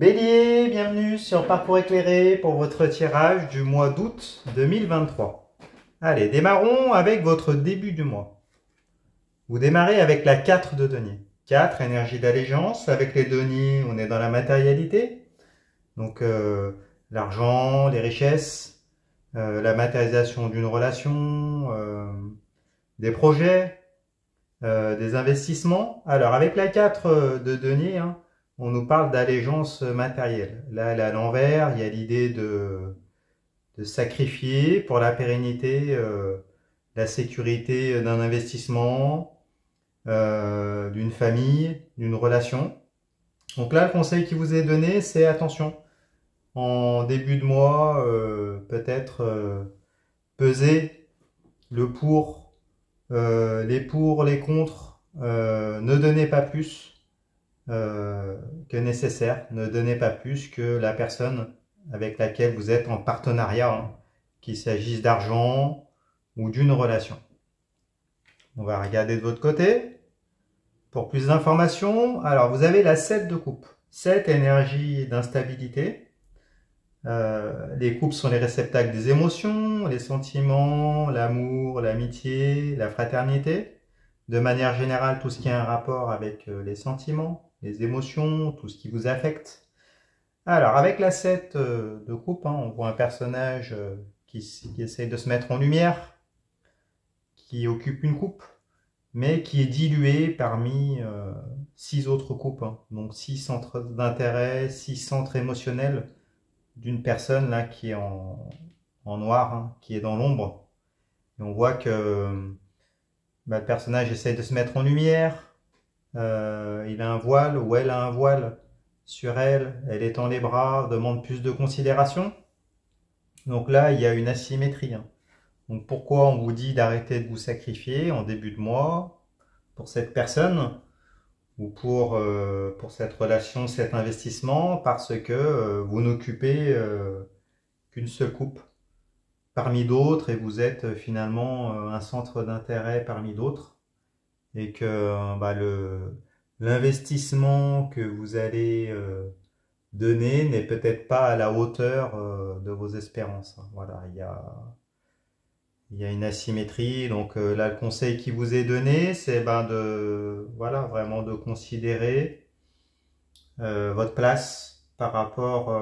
Bélier, bienvenue sur Parcours éclairé pour votre tirage du mois d'août 2023. Allez, démarrons avec votre début du mois. Vous démarrez avec la 4 de denier. 4, énergie d'allégeance. Avec les deniers, on est dans la matérialité. Donc, l'argent, les richesses, la matérialisation d'une relation, des projets, des investissements. Alors, avec la 4 de denier, on nous parle d'allégeance matérielle. Là, elle est à l'envers, il y a l'idée de sacrifier pour la pérennité, la sécurité d'un investissement, d'une famille, d'une relation. Donc là, le conseil qui vous est donné, c'est attention. En début de mois, peut-être peser le pour, les contre. Ne donnez pas plus que nécessaire. Ne donnez pas plus que la personne avec laquelle vous êtes en partenariat, qu'il s'agisse d'argent ou d'une relation. On va regarder de votre côté. Pour plus d'informations, alors vous avez la 7 de coupe. 7, énergie d'instabilité. Les coupes sont les réceptacles des émotions, les sentiments, l'amour, l'amitié, la fraternité. De manière générale, tout ce qui a un rapport avec les sentiments, les émotions, tout ce qui vous affecte. Alors, avec la 7 de coupe, on voit un personnage qui essaye de se mettre en lumière, qui occupe une coupe, mais qui est dilué parmi 6 autres coupes. Donc 6 centres d'intérêt, 6 centres émotionnels d'une personne là qui est en noir, qui est dans l'ombre. Et on voit que le personnage essaye de se mettre en lumière. Il a un voile ou elle a un voile sur elle. Elle étend les bras, demande plus de considération. Donc là, il y a une asymétrie. Donc pourquoi on vous dit d'arrêter de vous sacrifier en début de mois pour cette personne ou pour cette relation, cet investissement, parce que vous n'occupez qu'une seule coupe parmi d'autres et vous êtes finalement un centre d'intérêt parmi d'autres et que l'investissement que vous allez donner n'est peut-être pas à la hauteur de vos espérances. Voilà, il y a une asymétrie. Donc là, le conseil qui vous est donné, c'est vraiment de considérer votre place par rapport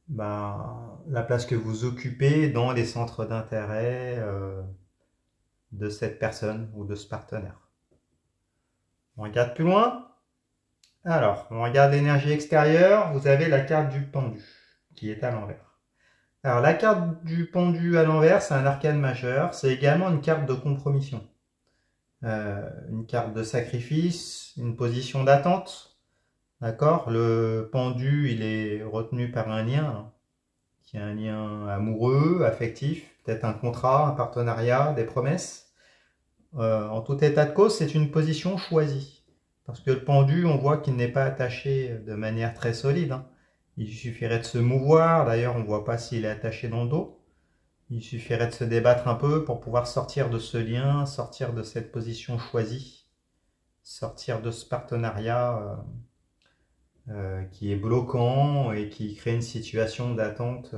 la place que vous occupez dans les centres d'intérêt de cette personne ou de ce partenaire. On regarde plus loin. Alors, on regarde l'énergie extérieure. Vous avez la carte du pendu qui est à l'envers. Alors, la carte du pendu à l'envers, c'est un arcane majeur. C'est également une carte de compromission. Une carte de sacrifice, une position d'attente. D'accord? Le pendu, il est retenu par un lien, qui est un lien amoureux, affectif, peut-être un contrat, un partenariat, des promesses. En tout état de cause, c'est une position choisie. Parce que le pendu, on voit qu'il n'est pas attaché de manière très solide. Il suffirait de se mouvoir. D'ailleurs, on ne voit pas s'il est attaché dans le dos. Il suffirait de se débattre un peu pour pouvoir sortir de ce lien, sortir de cette position choisie, sortir de ce partenariat qui est bloquant et qui crée une situation d'attente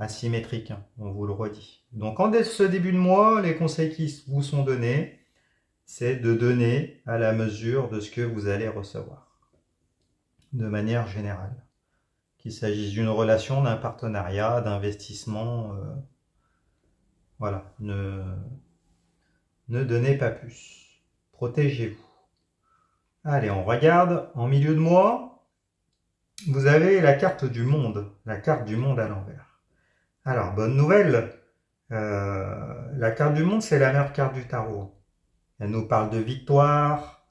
asymétrique, on vous le redit. Donc en ce début de mois, les conseils qui vous sont donnés, c'est de donner à la mesure de ce que vous allez recevoir, de manière générale. Qu'il s'agisse d'une relation, d'un partenariat, d'investissement, voilà, ne donnez pas plus. Protégez-vous. Allez, on regarde en milieu de mois. Vous avez la carte du monde à l'envers. Alors, bonne nouvelle, la carte du monde, c'est la meilleure carte du tarot. Elle nous parle de victoire,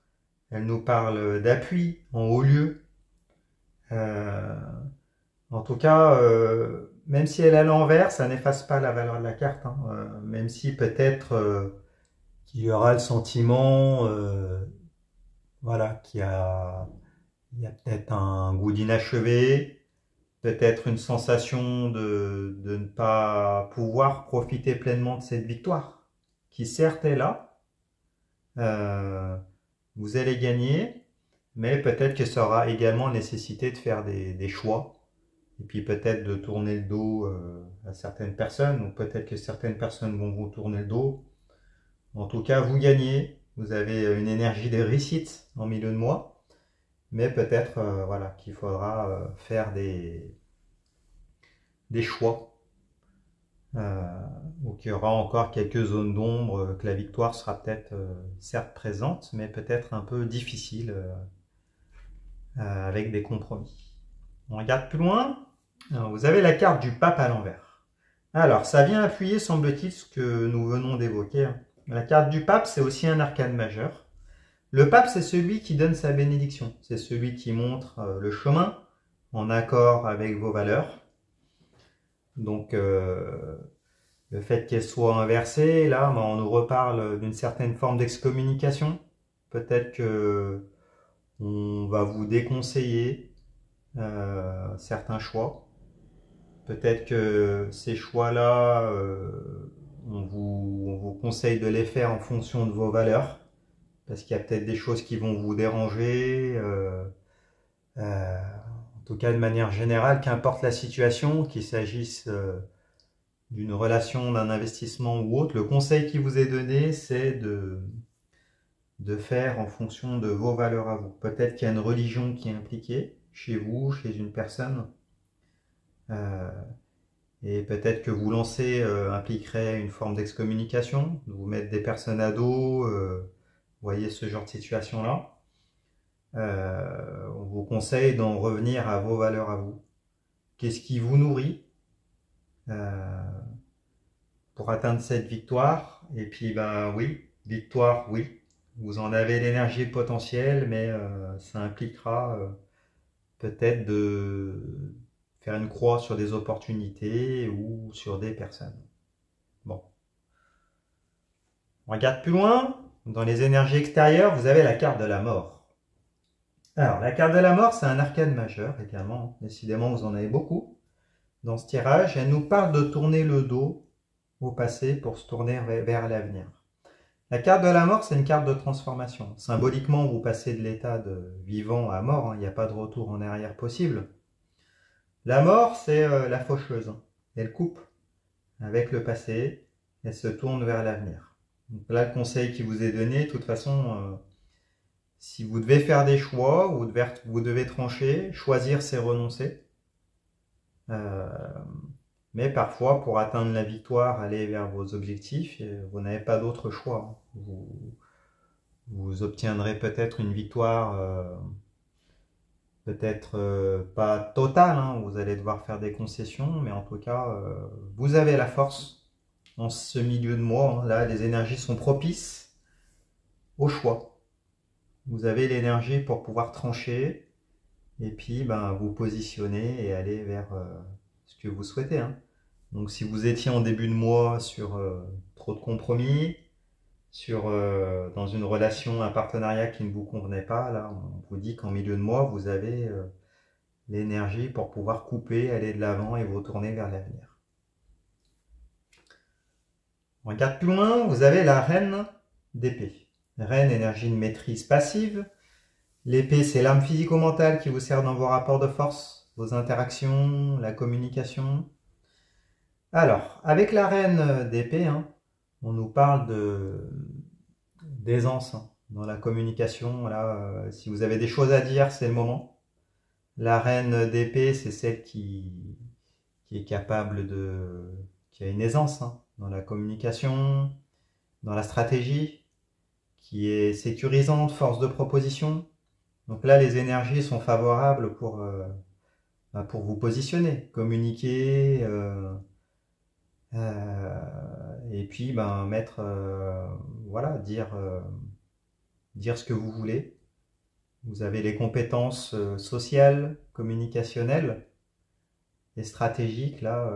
elle nous parle d'appui en haut lieu. En tout cas, même si elle est à l'envers, ça n'efface pas la valeur de la carte. Même si peut-être qu'il y aura le sentiment il y a peut-être un goût d'inachevé, peut-être une sensation de ne pas pouvoir profiter pleinement de cette victoire, qui certes est là. Vous allez gagner, mais peut-être que ça aura également nécessité de faire des choix, et puis peut-être de tourner le dos à certaines personnes, ou peut-être que certaines personnes vont vous tourner le dos. En tout cas, vous gagnez, vous avez une énergie de réussite en milieu de mois, mais peut-être voilà, qu'il faudra faire des choix, ou qu'il y aura encore quelques zones d'ombre, que la victoire sera peut-être certes présente, mais peut-être un peu difficile avec des compromis. On regarde plus loin. Alors, vous avez la carte du pape à l'envers. Alors, ça vient appuyer, semble-t-il, ce que nous venons d'évoquer. La carte du pape, c'est aussi un arcane majeur. Le pape, c'est celui qui donne sa bénédiction. C'est celui qui montre le chemin en accord avec vos valeurs. Donc, le fait qu'elle soit inversée, là, on nous reparle d'une certaine forme d'excommunication. Peut-être que on va vous déconseiller certains choix. Peut-être que ces choix-là, on vous conseille de les faire en fonction de vos valeurs, parce qu'il y a peut-être des choses qui vont vous déranger. En tout cas, de manière générale, qu'importe la situation, qu'il s'agisse d'une relation, d'un investissement ou autre, le conseil qui vous est donné, c'est de faire en fonction de vos valeurs à vous. Peut-être qu'il y a une religion qui est impliquée chez vous, chez une personne. Et peut-être que vous lancer impliquerait une forme d'excommunication, de vous mettre des personnes à dos, vous voyez ce genre de situation-là. On vous conseille d'en revenir à vos valeurs à vous. Qu'est-ce qui vous nourrit pour atteindre cette victoire? Et puis, ben oui, victoire, oui. Vous en avez l'énergie potentielle, mais ça impliquera peut-être de faire une croix sur des opportunités ou sur des personnes. Bon. On regarde plus loin. Dans les énergies extérieures, vous avez la carte de la mort. Alors, la carte de la mort, c'est un arcane majeur également. Décidément, vous en avez beaucoup dans ce tirage. Elle nous parle de tourner le dos au passé pour se tourner vers l'avenir. La carte de la mort, c'est une carte de transformation. Symboliquement, vous passez de l'état de vivant à mort. Il n'y a pas de retour en arrière possible. La mort, c'est la faucheuse. Elle coupe avec le passé. Elle se tourne vers l'avenir. Donc là, le conseil qui vous est donné, de toute façon, si vous devez faire des choix, vous devez trancher. Choisir, c'est renoncer. Mais parfois, pour atteindre la victoire, aller vers vos objectifs, vous n'avez pas d'autre choix. Vous obtiendrez peut-être une victoire, peut-être pas totale, hein, vous allez devoir faire des concessions, mais en tout cas, vous avez la force en ce milieu de mois. Hein, là, les énergies sont propices au choix. Vous avez l'énergie pour pouvoir trancher et puis ben, vous positionner et aller vers ce que vous souhaitez. Hein. Donc si vous étiez en début de mois sur trop de compromis, dans une relation, un partenariat qui ne vous convenait pas, là on vous dit qu'en milieu de mois, vous avez l'énergie pour pouvoir couper, aller de l'avant et vous retourner vers l'avenir. On regarde plus loin, vous avez la reine d'épée. Reine, énergie de maîtrise passive. L'épée, c'est l'arme physico-mentale qui vous sert dans vos rapports de force, vos interactions, la communication. Alors, avec la reine d'épée, hein, on nous parle d'aisance hein, dans la communication. Là, si vous avez des choses à dire, c'est le moment. La reine d'épée, c'est celle qui est capable qui a une aisance hein, dans la communication, dans la stratégie, qui est sécurisante, force de proposition. Donc là, les énergies sont favorables pour vous positionner, communiquer, et puis ben, voilà, dire ce que vous voulez. Vous avez les compétences sociales, communicationnelles et stratégiques là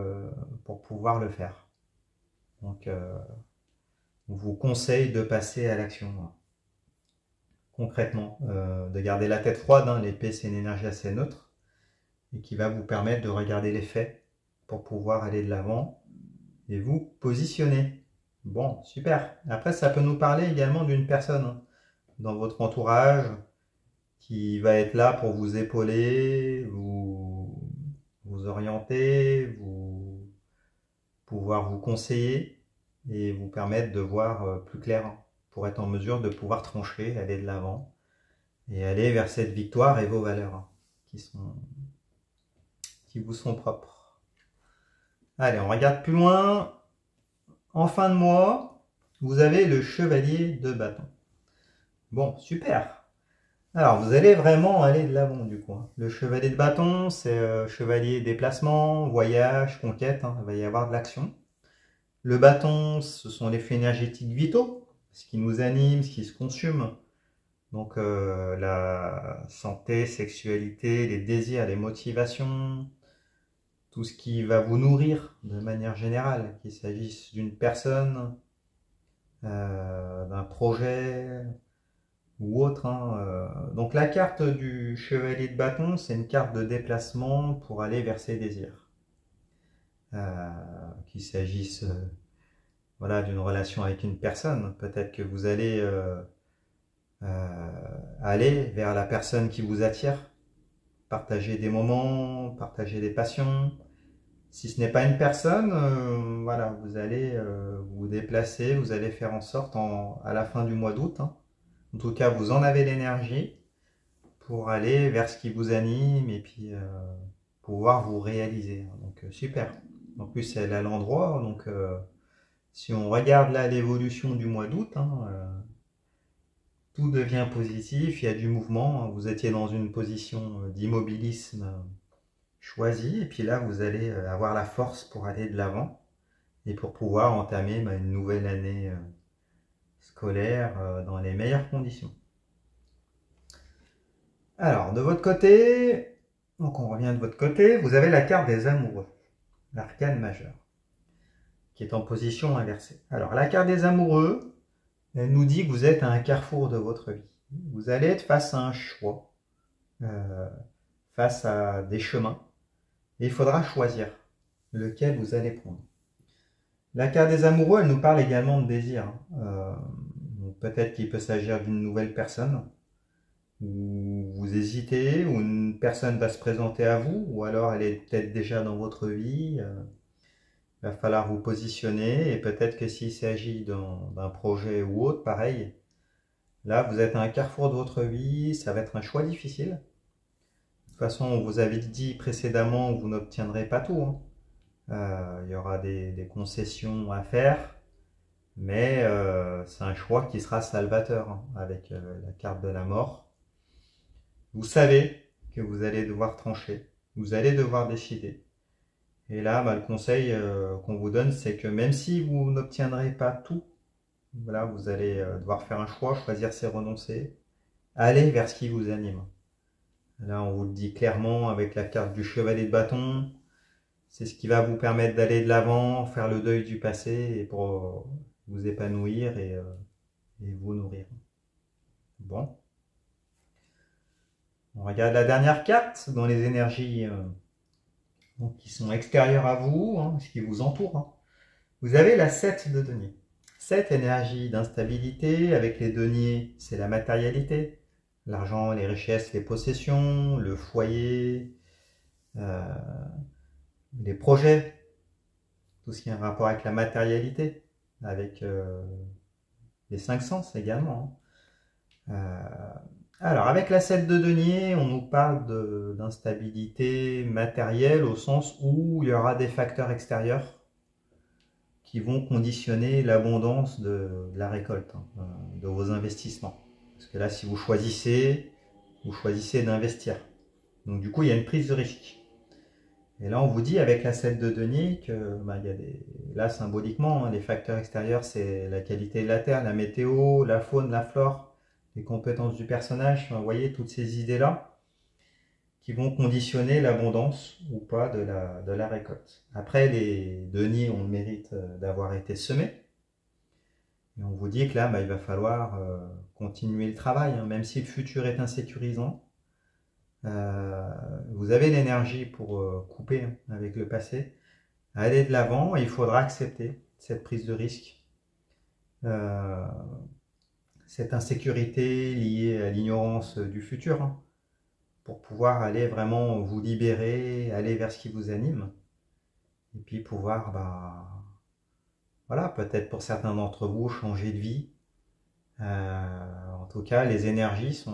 pour pouvoir le faire. Donc, on vous conseille de passer à l'action. Hein. Concrètement, de garder la tête froide. Hein. L'épée, c'est une énergie assez neutre et qui va vous permettre de regarder les faits pour pouvoir aller de l'avant et vous positionner. Bon, super. Après, ça peut nous parler également d'une personne hein, dans votre entourage qui va être là pour vous épauler, vous orienter, pouvoir vous conseiller et vous permettre de voir plus clair pour être en mesure de pouvoir trancher, aller de l'avant et aller vers cette victoire et vos valeurs qui vous sont propres. Allez, on regarde plus loin. En fin de mois, vous avez le chevalier de bâton. Bon, super. Alors, vous allez vraiment aller de l'avant du coup. Le chevalier de bâton, c'est chevalier déplacement, voyage, conquête. Il va y avoir de l'action. Le bâton, ce sont les faits énergétiques vitaux, ce qui nous anime, ce qui se consume. Donc la santé, sexualité, les désirs, les motivations, tout ce qui va vous nourrir de manière générale, qu'il s'agisse d'une personne, d'un projet ou autre. Donc la carte du chevalier de bâton, c'est une carte de déplacement pour aller vers ses désirs. Qu'il s'agisse voilà, d'une relation avec une personne, peut-être que vous allez aller vers la personne qui vous attire, partager des moments, partager des passions. Si ce n'est pas une personne, voilà, vous allez vous déplacer, vous allez faire en sorte à la fin du mois d'août, en tout cas vous en avez l'énergie pour aller vers ce qui vous anime et puis pouvoir vous réaliser. Donc super. En plus c'est à l'endroit, donc si on regarde là l'évolution du mois d'août, tout devient positif, il y a du mouvement, vous étiez dans une position d'immobilisme choisie, et puis là vous allez avoir la force pour aller de l'avant et pour pouvoir entamer une nouvelle année scolaire dans les meilleures conditions. Alors de votre côté, donc on revient de votre côté, vous avez la carte des amoureux, l'arcane majeur, qui est en position inversée. Alors la carte des amoureux, elle nous dit que vous êtes à un carrefour de votre vie. Vous allez être face à un choix, face à des chemins, et il faudra choisir lequel vous allez prendre. La carte des amoureux, elle nous parle également de désir. Peut-être qu'il peut s'agir d'une nouvelle personne, ou vous hésitez, ou une personne va se présenter à vous, ou alors elle est peut-être déjà dans votre vie. Il va falloir vous positionner, et peut-être que s'il s'agit d'un projet ou autre, pareil, là vous êtes à un carrefour de votre vie, ça va être un choix difficile. De toute façon, on vous avait dit précédemment, vous n'obtiendrez pas tout. Il y aura des concessions à faire, mais c'est un choix qui sera salvateur avec la carte de la mort. Vous savez que vous allez devoir trancher, vous allez devoir décider. Et là, le conseil qu'on vous donne, c'est que même si vous n'obtiendrez pas tout, voilà, vous allez devoir faire un choix, choisir c'est renoncer, aller vers ce qui vous anime. Là, on vous le dit clairement avec la carte du chevalier de bâton. C'est ce qui va vous permettre d'aller de l'avant, faire le deuil du passé et pour vous épanouir et vous nourrir. Bon. On regarde la dernière carte dans les énergies qui sont extérieures à vous, ce qui vous entoure. Vous avez la 7 de denier. 7 énergie d'instabilité, avec les deniers, c'est la matérialité, l'argent, les richesses, les possessions, le foyer, les projets, tout ce qui a un rapport avec la matérialité, avec les 5 sens également. Alors, avec la 7 de denier, on nous parle d'instabilité matérielle au sens où il y aura des facteurs extérieurs qui vont conditionner l'abondance de la récolte, de vos investissements. Parce que là, si vous choisissez d'investir. Donc du coup, il y a une prise de risque. Et là, on vous dit avec la 7 de denier que il y a là, symboliquement, les facteurs extérieurs, c'est la qualité de la terre, la météo, la faune, la flore, les compétences du personnage. Vous voyez, toutes ces idées-là qui vont conditionner l'abondance ou pas de la récolte. Après, les deniers ont le mérite d'avoir été semés. Et on vous dit que là, il va falloir continuer le travail, même si le futur est insécurisant. Vous avez l'énergie pour couper avec le passé, aller de l'avant, et il faudra accepter cette prise de risque. cette insécurité liée à l'ignorance du futur, hein, pour pouvoir aller vraiment vous libérer, aller vers ce qui vous anime, et puis pouvoir, voilà, peut-être pour certains d'entre vous, changer de vie. En tout cas, les énergies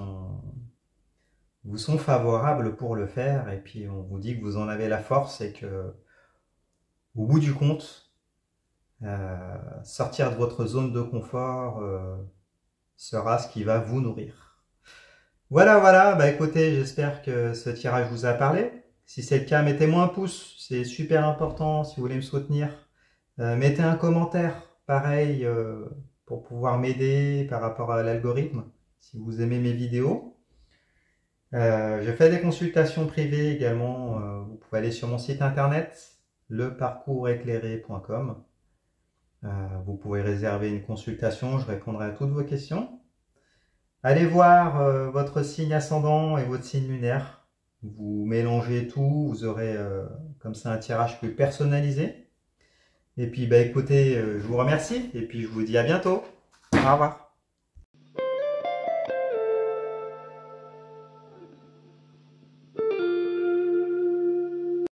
vous sont favorables pour le faire, et puis on vous dit que vous en avez la force et que, au bout du compte, sortir de votre zone de confort sera ce qui va vous nourrir. Voilà, voilà, écoutez, j'espère que ce tirage vous a parlé. Si c'est le cas, mettez-moi un pouce, c'est super important si vous voulez me soutenir. Mettez un commentaire, pareil, pour pouvoir m'aider par rapport à l'algorithme, si vous aimez mes vidéos. Je fais des consultations privées également, vous pouvez aller sur mon site internet, leparcourseclairé.com. Vous pouvez réserver une consultation, je répondrai à toutes vos questions. Allez voir votre signe ascendant et votre signe lunaire. Vous mélangez tout, vous aurez comme ça un tirage plus personnalisé. Et puis écoutez, je vous remercie et puis je vous dis à bientôt. Au revoir.